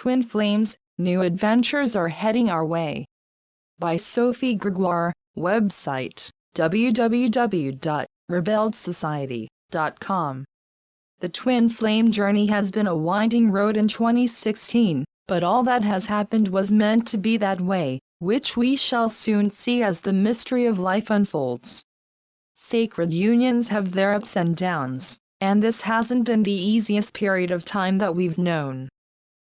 Twin Flames, New Adventures Are Heading Our Way. By Sophie Gregoire, website, www.rebelledsociety.com. The Twin Flame journey has been a winding road in 2016, but all that has happened was meant to be that way, which we shall soon see as the mystery of life unfolds. Sacred unions have their ups and downs, and this hasn't been the easiest period of time that we've known.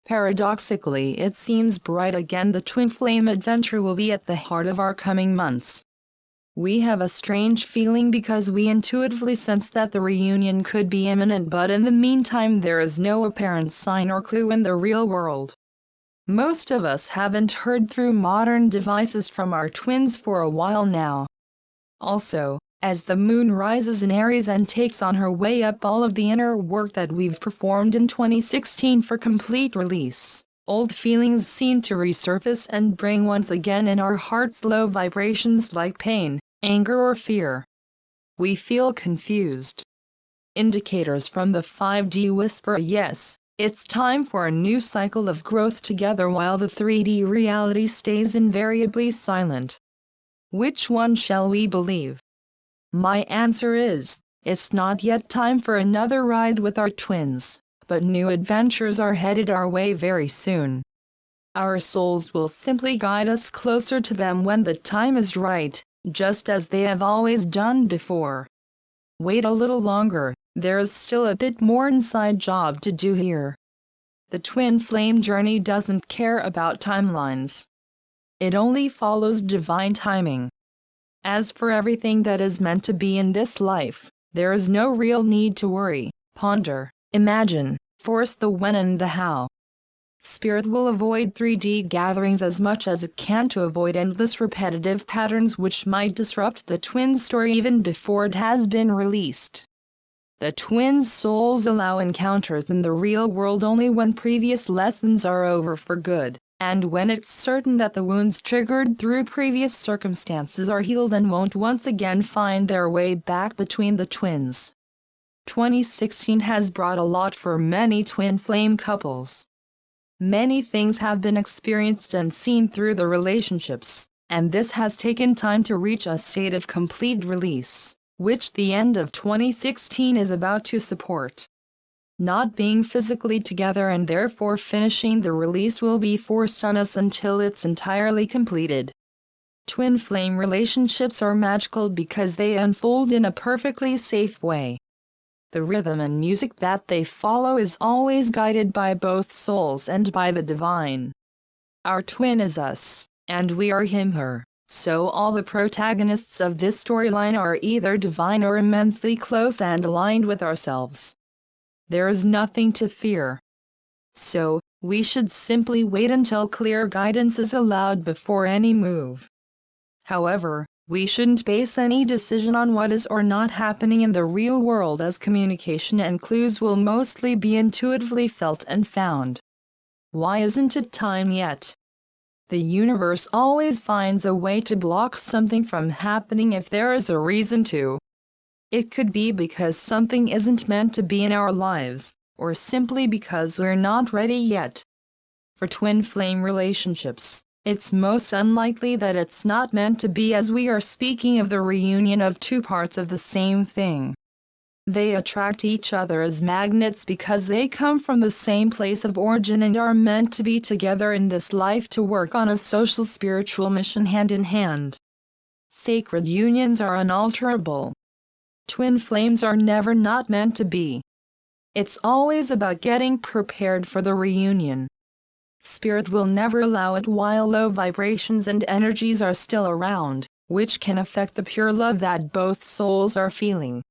Paradoxically, it seems bright again. The Twin Flame adventure will be at the heart of our coming months. We have a strange feeling because we intuitively sense that the reunion could be imminent, but in the meantime there is no apparent sign or clue in the real world. Most of us haven't heard through modern devices from our twins for a while now. Also, as the moon rises in Aries and takes on her way up all of the inner work that we've performed in 2016 for complete release, old feelings seem to resurface and bring once again in our hearts low vibrations like pain, anger or fear. We feel confused. Indicators from the 5D whisper yes, it's time for a new cycle of growth together, while the 3D reality stays invariably silent. Which one shall we believe? My answer is, it's not yet time for another ride with our twins, but new adventures are headed our way very soon. Our souls will simply guide us closer to them when the time is right, just as they have always done before. Wait a little longer, there's still a bit more inside job to do here. The Twin Flame journey doesn't care about timelines. It only follows divine timing. As for everything that is meant to be in this life, there is no real need to worry, ponder, imagine, force the when and the how. Spirit will avoid 3D gatherings as much as it can to avoid endless repetitive patterns which might disrupt the twin story even before it has been released. The twins' souls allow encounters in the real world only when previous lessons are over for good, and when it's certain that the wounds triggered through previous circumstances are healed and won't once again find their way back between the twins. 2016 has brought a lot for many twin flame couples. Many things have been experienced and seen through the relationships, and this has taken time to reach a state of complete release, which the end of 2016 is about to support. Not being physically together and therefore finishing the release will be forced on us until it's entirely completed. Twin flame relationships are magical because they unfold in a perfectly safe way. The rhythm and music that they follow is always guided by both souls and by the divine. Our twin is us, and we are him/her, so all the protagonists of this storyline are either divine or immensely close and aligned with ourselves. There is nothing to fear. So, we should simply wait until clear guidance is allowed before any move. However, we shouldn't base any decision on what is or not happening in the real world, as communication and clues will mostly be intuitively felt and found. Why isn't it time yet? The universe always finds a way to block something from happening if there is a reason to. It could be because something isn't meant to be in our lives, or simply because we're not ready yet. For twin flame relationships, it's most unlikely that it's not meant to be, as we are speaking of the reunion of two parts of the same thing. They attract each other as magnets because they come from the same place of origin and are meant to be together in this life to work on a social spiritual mission hand in hand. Sacred unions are unalterable. Twin flames are never not meant to be. It's always about getting prepared for the reunion. Spirit will never allow it while low vibrations and energies are still around, which can affect the pure love that both souls are feeling.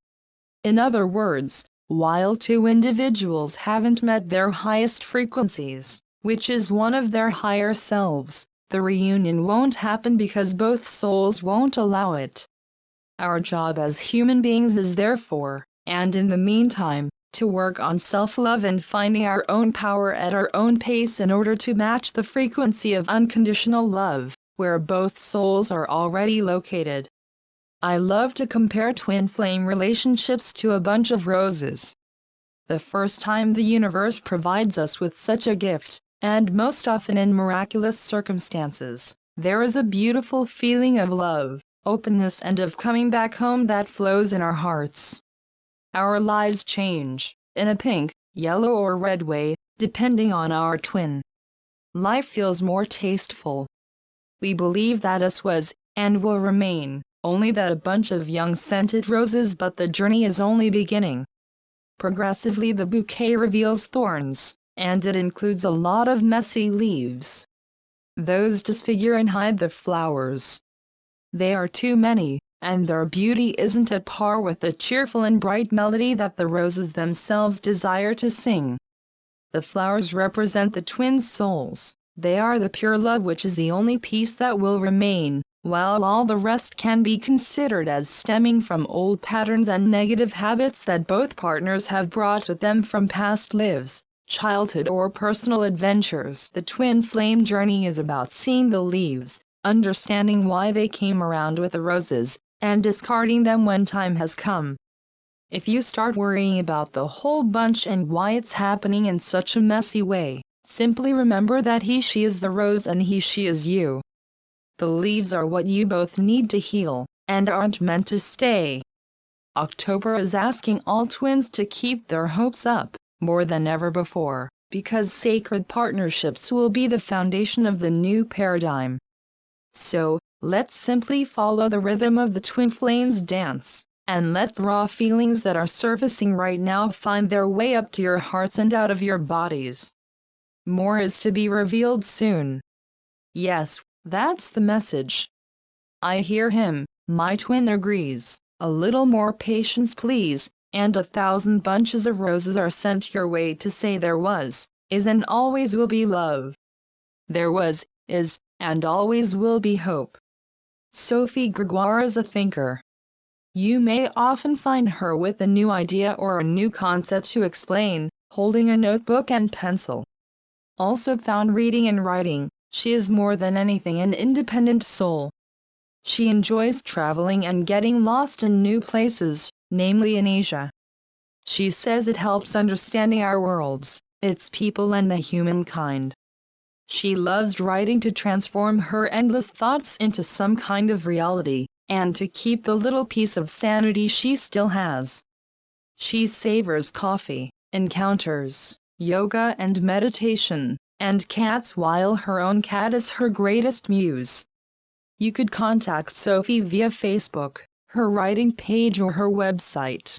In other words, while two individuals haven't met their highest frequencies, which is one of their higher selves, the reunion won't happen because both souls won't allow it. Our job as human beings is therefore, and in the meantime, to work on self-love and finding our own power at our own pace in order to match the frequency of unconditional love, where both souls are already located. I love to compare twin flame relationships to a bunch of roses. The first time the universe provides us with such a gift, and most often in miraculous circumstances, there is a beautiful feeling of love, openness and of coming back home that flows in our hearts. Our lives change, in a pink, yellow or red way, depending on our twin. Life feels more tasteful. We believe that us was, and will remain, only that a bunch of young scented roses, but the journey is only beginning. Progressively the bouquet reveals thorns, and it includes a lot of messy leaves. Those disfigure and hide the flowers. They are too many, and their beauty isn't at par with the cheerful and bright melody that the roses themselves desire to sing. The flowers represent the twins' souls. They are the pure love which is the only piece that will remain, while all the rest can be considered as stemming from old patterns and negative habits that both partners have brought with them from past lives, childhood or personal adventures. The twin flame journey is about seeing the leaves, understanding why they came around with the roses, and discarding them when time has come. If you start worrying about the whole bunch and why it's happening in such a messy way, simply remember that he/she is the rose and he/she is you. The leaves are what you both need to heal, and aren't meant to stay. October is asking all twins to keep their hopes up, more than ever before, because sacred partnerships will be the foundation of the new paradigm. So, let's simply follow the rhythm of the twin flames dance, and let the raw feelings that are surfacing right now find their way up to your hearts and out of your bodies. More is to be revealed soon. Yes, that's the message. I hear him, my twin agrees. A little more patience please, and 1,000 bunches of roses are sent your way to say there was, is and always will be love. There was, is, and always will be hope. Sophie Gregoire is a thinker. You may often find her with a new idea or a new concept to explain, holding a notebook and pencil. Also found reading and writing, she is more than anything an independent soul. She enjoys traveling and getting lost in new places, namely in Asia. She says it helps understanding our worlds, its people and the humankind. She loves writing to transform her endless thoughts into some kind of reality, and to keep the little piece of sanity she still has. She savors coffee, encounters, yoga and meditation, and cats while her own cat is her greatest muse. You could contact Sophie via Facebook, her writing page or her website.